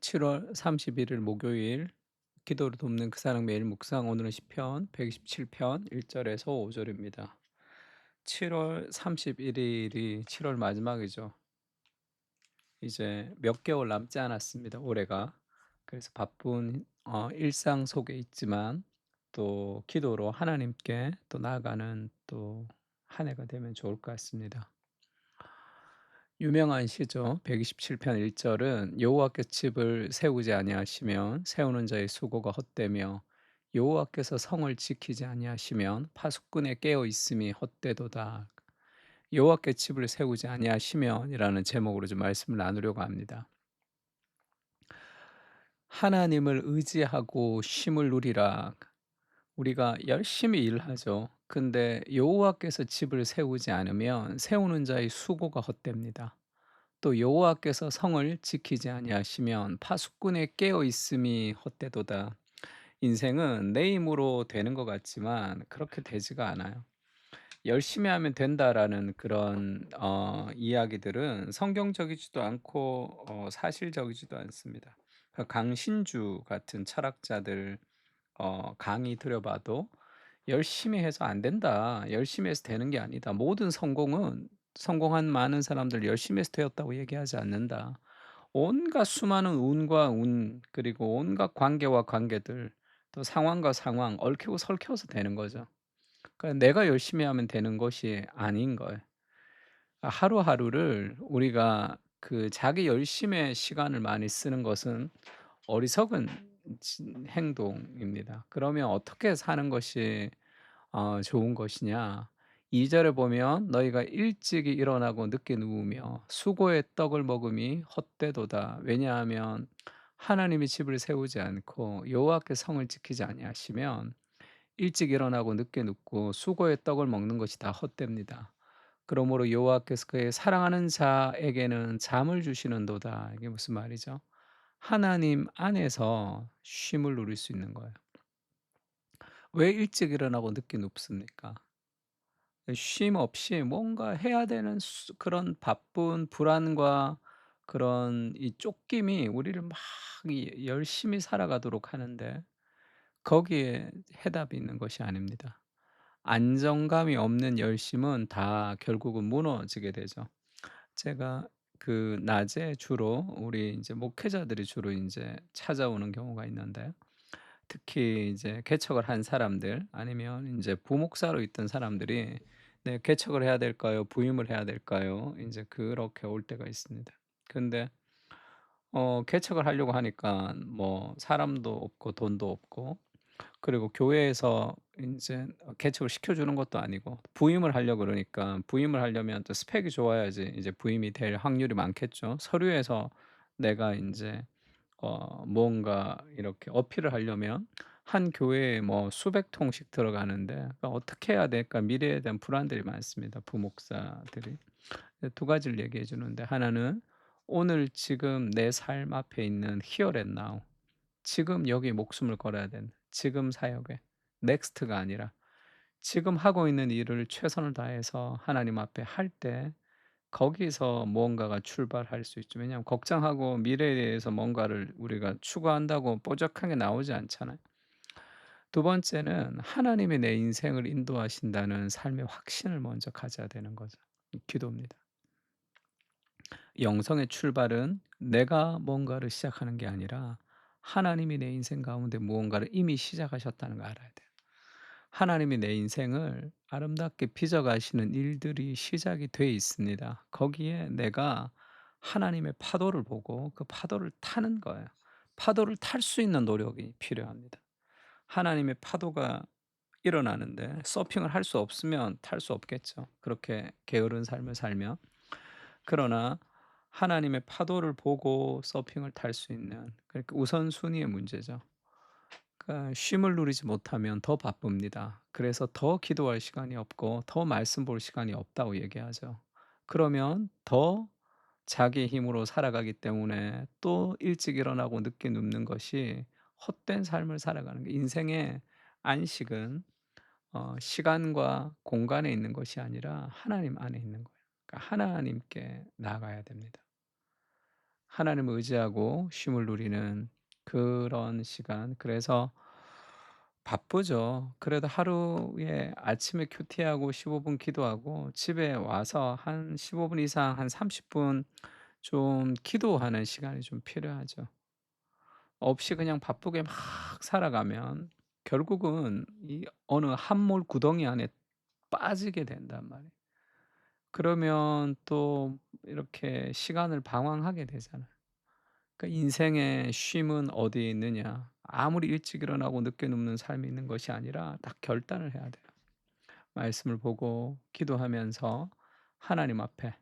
7월 31일 목요일 기도를 돕는 그 사랑 매일 묵상 오늘은 시편 127편 1절에서 5절입니다. 7월 31일이 7월 마지막이죠. 이제 몇 개월 남지 않았습니다. 올해가. 그래서 바쁜 일상 속에 있지만 또 기도로 하나님께 또 나아가는 또 한 해가 되면 좋을 것 같습니다. 유명한 시죠. 127편 1절은 여호와께서 집을 세우지 아니하시면 세우는 자의 수고가 헛되며 여호와께서 성을 지키지 아니하시면 파수꾼의 깨어 있음이 헛되도다. 여호와께 집을 세우지 아니하시면이라는 제목으로 좀 말씀을 나누려고 합니다. 하나님을 의지하고 쉼을 누리라. 우리가 열심히 일하죠. 근데 여호와께서 집을 세우지 않으면 세우는 자의 수고가 헛됩니다. 또 여호와께서 성을 지키지 아니하시면 파수꾼의 깨어 있음이 헛되도다. 인생은 내 힘으로 되는 것 같지만 그렇게 되지가 않아요. 열심히 하면 된다라는 그런 이야기들은 성경적이지도 않고 사실적이지도 않습니다. 강신주 같은 철학자들 강의 들여봐도 "열심히 해서 안 된다. 열심히 해서 되는 게 아니다. 모든 성공은 성공한 많은 사람들 열심히 해서 되었다고 얘기하지 않는다. 온갖 수많은 운과 운 그리고 온갖 관계와 관계들 또 상황과 상황 얽히고 설켜서 되는 거죠. 그러니까 내가 열심히 하면 되는 것이 아닌 거예요. 하루하루를 우리가 그 자기 열심에 시간을 많이 쓰는 것은 어리석은 행동입니다. 그러면 어떻게 사는 것이 좋은 것이냐? 2 절에 보면 "너희가 일찍이 일어나고 늦게 누우며 수고의 떡을 먹음이 헛되도다." 왜냐하면 하나님이 집을 세우지 않고 여호와께 성을 지키지 아니하시면 일찍 일어나고 늦게 눕고 수고의 떡을 먹는 것이 다 헛됩니다. 그러므로 여호와께서 그의 사랑하는 자에게는 잠을 주시는도다. 이게 무슨 말이죠? 하나님 안에서 쉼을 누릴 수 있는 거예요. 왜 일찍 일어나고 늦게 눕습니까? 쉼 없이 뭔가 해야 되는 그런 바쁜 불안과 그런 이 쫓김이 우리를 막 열심히 살아가도록 하는데 거기에 해답이 있는 것이 아닙니다. 안정감이 없는 열심은 다 결국은 무너지게 되죠. 제가 그 낮에 주로 우리 이제 목회자들이 주로 이제 찾아오는 경우가 있는데요. 특히 이제 개척을 한 사람들 아니면 이제 부목사로 있던 사람들이 "네 개척을 해야 될까요? 부임을 해야 될까요?" 이제 그렇게 올 때가 있습니다. 근데 개척을 하려고 하니까 뭐 사람도 없고 돈도 없고 그리고 교회에서 인제 개척을 시켜주는 것도 아니고 부임을 하려고 그러니까 부임을 하려면 또 스펙이 좋아야지 이제 부임이 될 확률이 많겠죠. 서류에서 내가 인제 무언가 이렇게 어필을 하려면 한 교회에 뭐 수백 통씩 들어가는데 어떻게 해야 될까 미래에 대한 불안들이 많습니다, 부목사들이. 두 가지를 얘기해 주는데 하나는 오늘 지금 내 삶 앞에 있는 here and now 지금 여기에 목숨을 걸어야 되는 지금 사역에 넥스트가 아니라 지금 하고 있는 일을 최선을 다해서 하나님 앞에 할 때 거기서 무언가가 출발할 수 있죠. 왜냐하면 걱정하고 미래에 대해서 뭔가를 우리가 추구한다고 뾰족하게 나오지 않잖아요. 두 번째는 하나님이 내 인생을 인도하신다는 삶의 확신을 먼저 가져야 되는 거죠. 이 기도입니다. 영성의 출발은 내가 뭔가를 시작하는 게 아니라 하나님이 내 인생 가운데 무언가를 이미 시작하셨다는 걸 알아야 돼요. 하나님이 내 인생을 아름답게 빚어 가시는 일들이 시작이 돼 있습니다. 거기에 내가 하나님의 파도를 보고 그 파도를 타는 거예요. 파도를 탈 수 있는 노력이 필요합니다. 하나님의 파도가 일어나는데 서핑을 할 수 없으면 탈 수 없겠죠. 그렇게 게으른 삶을 살면. 그러나 하나님의 파도를 보고 서핑을 탈 수 있는 그러니까 우선순위의 문제죠. 그러니까 쉼을 누리지 못하면 더 바쁩니다. 그래서 더 기도할 시간이 없고 더 말씀 볼 시간이 없다고 얘기하죠. 그러면 더 자기 힘으로 살아가기 때문에 또 일찍 일어나고 늦게 눕는 것이 헛된 삶을 살아가는 게 인생의 안식은 시간과 공간에 있는 것이 아니라 하나님 안에 있는 거예요. 그러니까 하나님께 나아가야 됩니다. 하나님을 의지하고 쉼을 누리는 그런 시간. 그래서 바쁘죠. 그래도 하루에 아침에 큐티하고 15분 기도하고 집에 와서 한 15분 이상 한 30분 좀 기도하는 시간이 좀 필요하죠. 없이 그냥 바쁘게 막 살아가면 결국은 이 어느 함몰 구덩이 안에 빠지게 된단 말이에요. 그러면 또 이렇게 시간을 방황하게 되잖아요. 그러니까 인생의 쉼은 어디에 있느냐. 아무리 일찍 일어나고 늦게 눕는 삶이 있는 것이 아니라 딱 결단을 해야 돼요. 말씀을 보고 기도하면서 하나님 앞에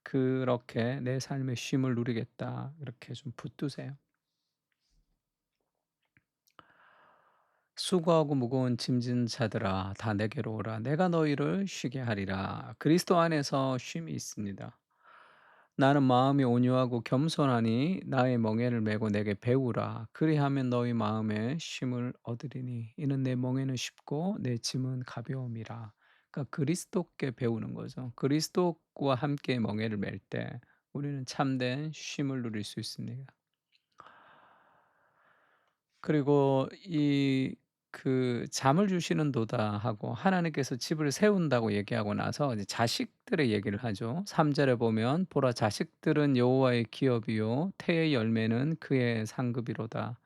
그렇게 '내 삶의 쉼을 누리겠다.' 이렇게 좀 붙드세요. 수고하고 무거운 짐진 자들아 다 내게로 오라 내가 너희를 쉬게 하리라. 그리스도 안에서 쉼이 있습니다. 나는 마음이 온유하고 겸손하니 나의 멍에를 메고 내게 배우라. 그리하면 너희 마음에 쉼을 얻으리니 이는 내 멍에는 쉽고 내 짐은 가벼움이라. 그러니까 그리스도께 배우는 거죠. 그리스도와 함께 멍에를 맬 때 우리는 참된 쉼을 누릴 수 있습니다. 그리고 잠을 주시는도다 하고 하나님께서 집을 세운다고 얘기하고 나서 이제 자식들의 얘기를 하죠. 3 절에 보면 보라 자식들은 여호와의 기업이요 태의 열매는 그의 상급이로다.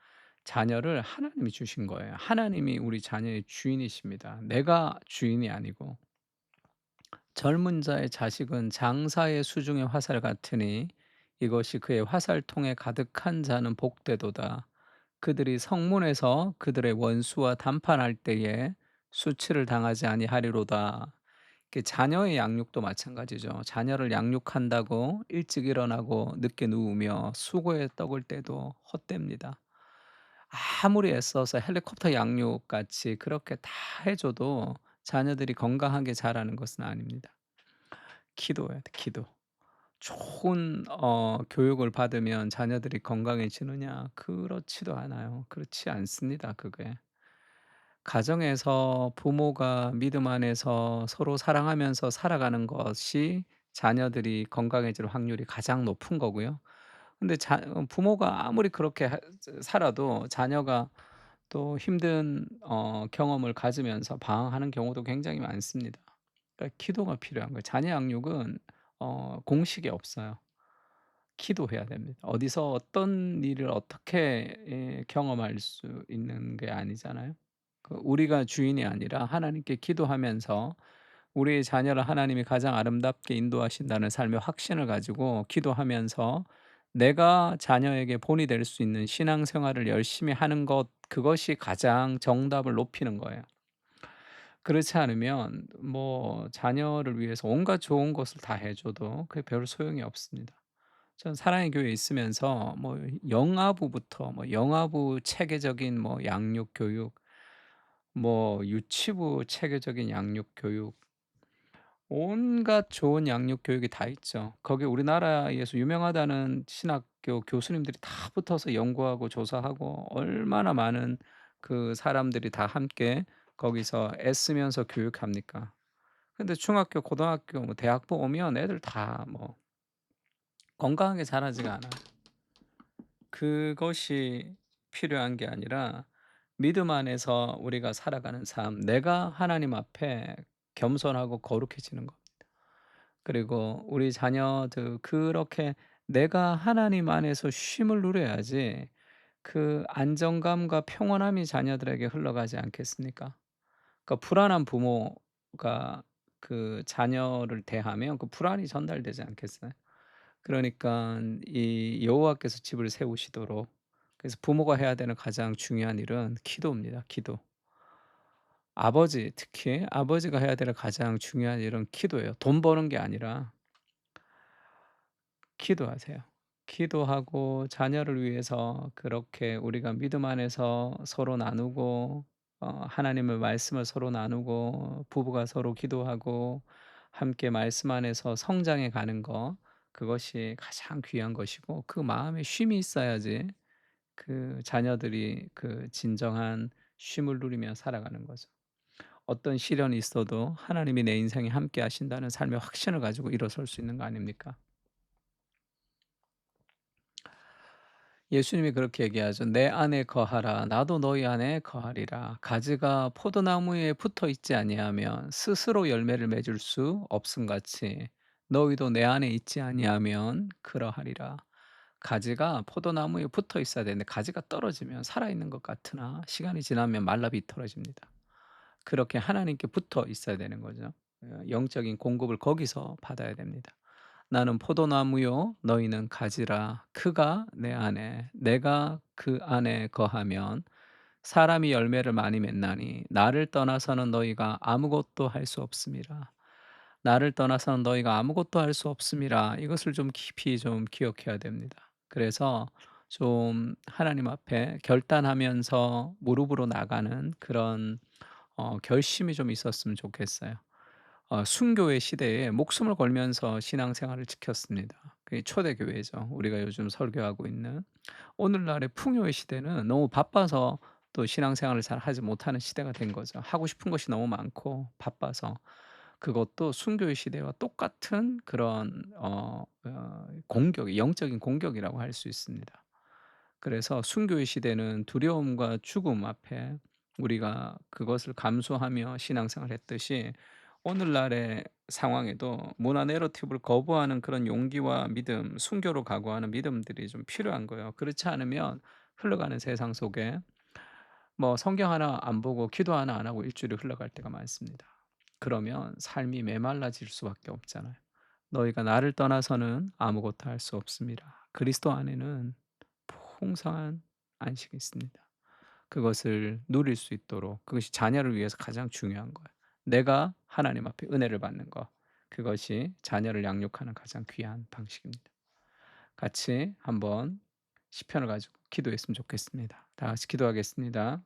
자녀를 하나님이 주신 거예요. 하나님이 우리 자녀의 주인이십니다. 내가 주인이 아니고. 젊은 자의 자식은 장사의 수중의 화살 같으니 이것이 그의 화살통에 가득한 자는 복되도다. 그들이 성문에서 그들의 원수와 담판할 때에 수치를 당하지 아니하리로다. 이게 자녀의 양육도 마찬가지죠. 자녀를 양육한다고 일찍 일어나고 늦게 누우며 수고에 떡을 떼도 헛됩니다. 아무리 애써서 헬리콥터 양육 같이 그렇게 다 해 줘도 자녀들이 건강하게 자라는 것은 아닙니다. 기도해야 돼, 기도. 좋은 교육을 받으면 자녀들이 건강해지느냐? 그렇지도 않아요. 그렇지 않습니다, 그게. 가정에서 부모가 믿음 안에서 서로 사랑하면서 살아가는 것이 자녀들이 건강해질 확률이 가장 높은 거고요. 근데 부모가 아무리 그렇게 살아도 자녀가 또 힘든 경험을 가지면서 방황하는 경우도 굉장히 많습니다. 그러니까 기도가 필요한 거예요. 자녀 양육은 공식이 없어요. 기도해야 됩니다. 어디서 어떤 일을 어떻게 경험할 수 있는 게 아니잖아요. 우리가 주인이 아니라 하나님께 기도하면서 우리의 자녀를 하나님이 가장 아름답게 인도하신다는 삶의 확신을 가지고 기도하면서 내가 자녀에게 본이 될 수 있는 신앙생활을 열심히 하는 것 그것이 가장 정답을 높이는 거예요. 그렇지 않으면 뭐 자녀를 위해서 온갖 좋은 것을 다 해 줘도 그게 별 소용이 없습니다. 전 사랑의 교회에 있으면서 뭐 영아부부터 뭐 영아부 체계적인 뭐 양육 교육, 뭐 유치부 체계적인 양육 교육, 온갖 좋은 양육 교육이 다 있죠. 거기 우리나라에서 유명하다는 신학교 교수님들이 다 붙어서 연구하고 조사하고 얼마나 많은 그 사람들이 다 함께 거기서 애쓰면서 교육합니까. 근데 중학교, 고등학교, 뭐 대학부 오면 애들 다 뭐 건강하게 자라지가 않아요. 그것이 필요한 게 아니라 믿음 안에서 우리가 살아가는 삶, 내가 하나님 앞에 겸손하고 거룩해지는 것. 그리고 우리 자녀들 그렇게 내가 하나님 안에서 쉼을 누려야지 그 안정감과 평온함이 자녀들에게 흘러가지 않겠습니까? 그러니까 불안한 부모가 그 자녀를 대하면 그 불안이 전달되지 않겠어요? 그러니깐 이 여호와께서 집을 세우시도록 그래서 부모가 해야 되는 가장 중요한 일은 기도입니다, 기도. 아버지 특히 아버지가 해야 되는 가장 중요한 일은 기도예요. 돈 버는 게 아니라 기도하세요. 기도하고 자녀를 위해서 그렇게 우리가 믿음 안에서 서로 나누고 하나님의 말씀을 서로 나누고 부부가 서로 기도하고 함께 말씀 안에서 성장해 가는 거 그것이 가장 귀한 것이고 그 마음에 쉼이 있어야지 그 자녀들이 그 진정한 쉼을 누리며 살아가는 거죠. 어떤 시련이 있어도 하나님이 내 인생에 함께 하신다는 삶의 확신을 가지고 일어설 수 있는 거 아닙니까? 예수님이 그렇게 얘기하죠. "내 안에 거하라. 나도 너희 안에 거하리라." 가지가 포도나무에 붙어 있지 아니하면 스스로 열매를 맺을 수 없음 같이 너희도 내 안에 있지 아니하면 그러하리라. 가지가 포도나무에 붙어 있어야 되는데 가지가 떨어지면 살아있는 것 같으나 시간이 지나면 말라 비틀어집니다. 그렇게 하나님께 붙어 있어야 되는 거죠. 영적인 공급을 거기서 받아야 됩니다. "나는 포도나무요 너희는 가지라. 그가 내 안에 내가 그 안에 거하면 사람이 열매를 많이 맺나니 나를 떠나서는 너희가 아무것도 할 수 없음이라." 나를 떠나서는 너희가 아무것도 할 수 없음이라. 이것을 좀 깊이 좀 기억해야 됩니다. 그래서 좀 하나님 앞에 결단하면서 무릎으로 나가는 그런 결심이 좀 있었으면 좋겠어요. 순교의 시대에 목숨을 걸면서 신앙생활을 지켰습니다. 그게 초대교회죠. 우리가 요즘 설교하고 있는. 오늘날의 풍요의 시대는 너무 바빠서 또 신앙생활을 잘 하지 못하는 시대가 된 거죠. 하고 싶은 것이 너무 많고 바빠서. 그것도 순교의 시대와 똑같은 그런 공격, 영적인 공격이라고 할 수 있습니다. 그래서 순교의 시대는 두려움과 죽음 앞에 우리가 그것을 감수하며 신앙생활을 했듯이 오늘날의 상황에도 문화 내러티브를 거부하는 그런 용기와 믿음, 순교로 각오하는 믿음들이 좀 필요한 거예요. 그렇지 않으면 흘러가는 세상 속에 뭐 성경 하나 안 보고 기도 하나 안 하고 일주일이 흘러갈 때가 많습니다. 그러면 삶이 메말라질 수밖에 없잖아요. "너희가 나를 떠나서는 아무것도 할 수 없음이라." 그리스도 안에는 풍성한 안식이 있습니다. 그것을 누릴 수 있도록 그것이 자녀를 위해서 가장 중요한 거예요. 내가 하나님 앞에 은혜를 받는 것. 그것이 자녀를 양육하는 가장 귀한 방식입니다. 같이 한번 시편을 가지고 기도했으면 좋겠습니다. 다 같이 기도하겠습니다.